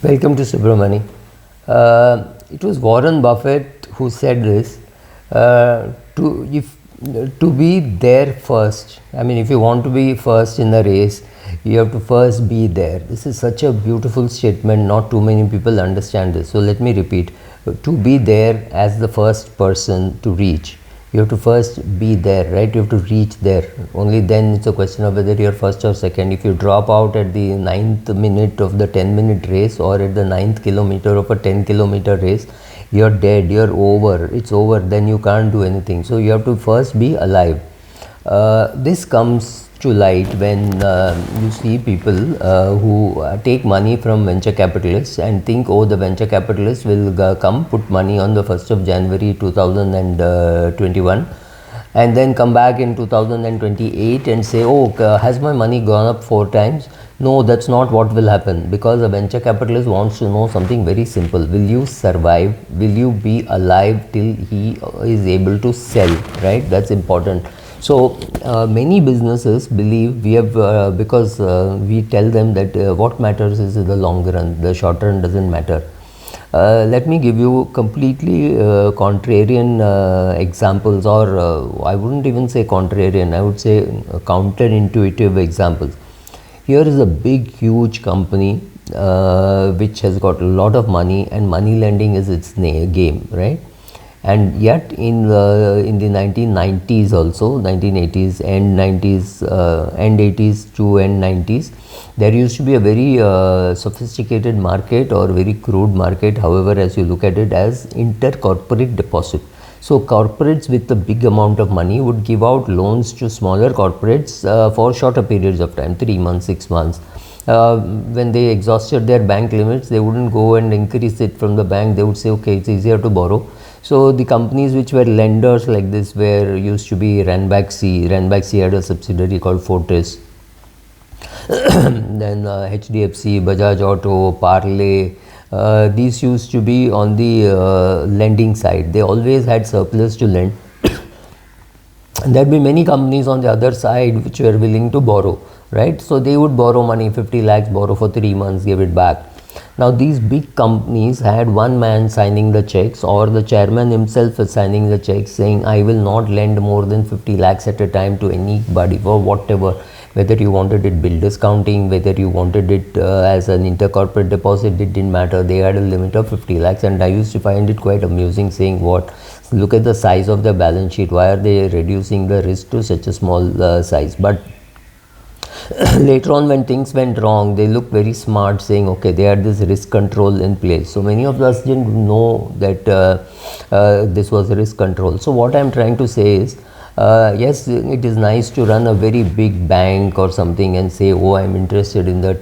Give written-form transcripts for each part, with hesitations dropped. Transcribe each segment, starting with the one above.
Welcome to Subramani. It was Warren Buffett who said this. To be there first. I mean, if you want to be first in the race, you have to first be there. This is such a beautiful statement. Not too many people understand this. So let me repeat. To be there as the first person to reach, you have to first be there, right? You have to reach there. Only then it's a question of whether you're first or second. If you drop out at the 9th minute of the 10-minute race or at the 9th kilometer of a 10-kilometer race, you're dead, you're over, it's over, then you can't do anything. So you have to first be alive. This comes to light when you see people who take money from venture capitalists and think, oh, the venture capitalists will come put money on the 1st of January 2021 and then come back in 2028 and say, oh, has my money gone up 4 times? No, that's not what will happen, because a venture capitalist wants to know something very simple. Will you survive? Will you be alive till he is able to sell, right? That's important. So many businesses believe we have because we tell them that what matters is the long run, the short run doesn't matter. Let me give you completely contrarian examples, or I wouldn't even say contrarian, I would say counterintuitive examples. Here is a big huge company which has got a lot of money, and money lending is its game, right? And yet in the 1990s also, 1980s, end 90s, end 80s to end 90s, there used to be a very sophisticated market, or very crude market, however as you look at it, as intercorporate deposit. So corporates with a big amount of money would give out loans to smaller corporates for shorter periods of time, 3 months, 6 months. When they exhausted their bank limits, they wouldn't go and increase it from the bank. They would say, okay, it's easier to borrow. So the companies which were lenders like this used to be Ranbaxy. Ranbaxy had a subsidiary called Fortis. Then HDFC, Bajaj Auto, Parle. These used to be on the lending side. They always had surplus to lend. And there'd be many companies on the other side which were willing to borrow, right? So they would borrow money, 50 lakhs, borrow for 3 months, give it back. Now these big companies had one man signing the checks, or the chairman himself is signing the checks, saying, I will not lend more than 50 lakhs at a time to anybody for whatever, whether you wanted it bill discounting, whether you wanted it as an intercorporate deposit, it didn't matter. They had a limit of 50 lakhs, and I used to find it quite amusing, saying, what, look at the size of the balance sheet, why are they reducing the risk to such a small size? But later on, when things went wrong, they looked very smart, saying, okay, they had this risk control in place. So many of us didn't know that this was risk control. So what I'm trying to say is, yes, it is nice to run a very big bank or something and say, oh, I'm interested in the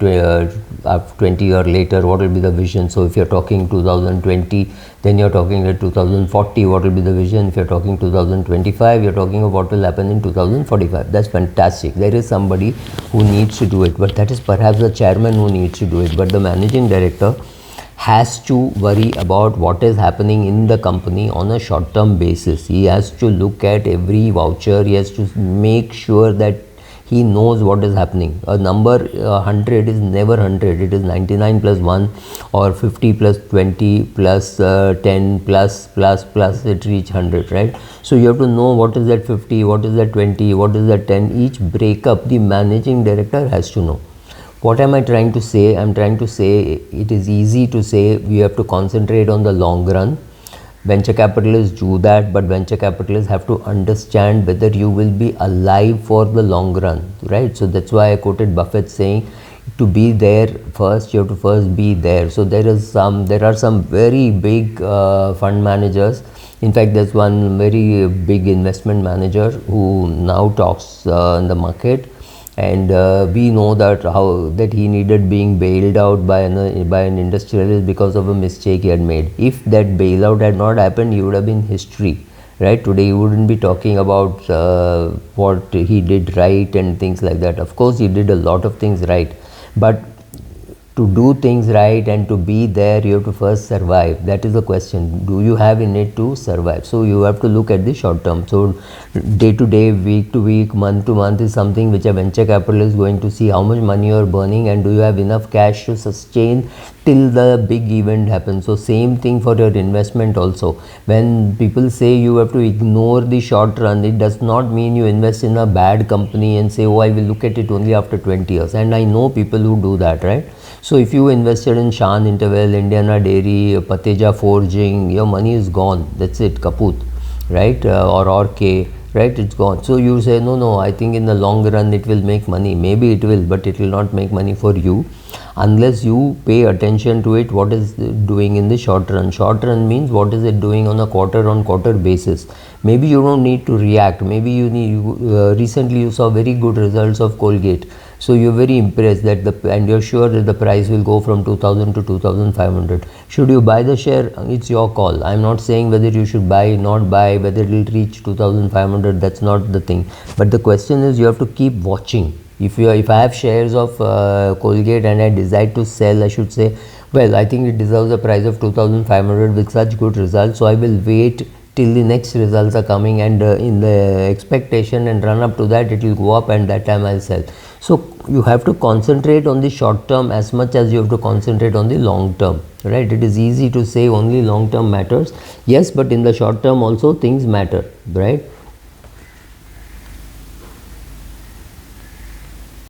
20 years later, what will be the vision? So if you're talking 2020, then you're talking at 2040, what will be the vision? If you're talking 2025, you're talking of what will happen in 2045. That's fantastic. There is somebody who needs to do it, but that is perhaps the chairman who needs to do it. But the managing director has to worry about what is happening in the company on a short-term basis. He has to look at every voucher. He has to make sure that he knows what is happening. A number 100 is never 100. It is 99 plus 1, or 50 plus 20 plus 10 plus it reach 100, right? So you have to know what is that 50, what is that 20, what is that 10. Each breakup the managing director has to know. What am I trying to say? I'm trying to say it is easy to say we have to concentrate on the long run. Venture capitalists do that, but venture capitalists have to understand whether you will be alive for the long run, right? So that's why I quoted Buffett saying, to be there first, you have to first be there. So there are some very big fund managers. In fact, there's one very big investment manager who now talks in the market. And we know that he needed being bailed out by an industrialist because of a mistake he had made. If that bailout had not happened, he would have been history, right? Today he wouldn't be talking about what he did right and things like that. Of course, he did a lot of things right, but to do things right and to be there, you have to first survive. That is the question. Do you have in it to survive? So you have to look at the short term. So day to day, week to week, month to month is something which a venture capitalist is going to see how much money you are burning and do you have enough cash to sustain till the big event happens. So same thing for your investment also. When people say you have to ignore the short run, it does not mean you invest in a bad company and say, oh, I will look at it only after 20 years. And I know people who do that, right? So if you invested in Shan Interval, Indiana Dairy, Pateja Forging, your money is gone. That's it, kaput, right? Or Orke, right? It's gone. So you say, no, I think in the long run it will make money. Maybe it will, but it will not make money for you unless you pay attention to it, what is doing in the short run. Short run means what is it doing on a quarter basis. Maybe you don't need to react. Maybe you need, recently you saw very good results of Colgate. So you're very impressed that and you're sure that the price will go from 2000 to 2500. Should you buy the share? It's your call. I'm not saying whether you should buy, not buy, whether it will reach 2500. That's not the thing. But the question is, you have to keep watching. If I have shares of Colgate and I decide to sell, I should say, well, I think it deserves a price of 2500 with such good results, so I will wait till the next results are coming, and in the expectation and run up to that, it will go up, and that time I'll sell. So you have to concentrate on the short term as much as you have to concentrate on the long term, right? It is easy to say only long term matters, yes, but in the short term also things matter, right?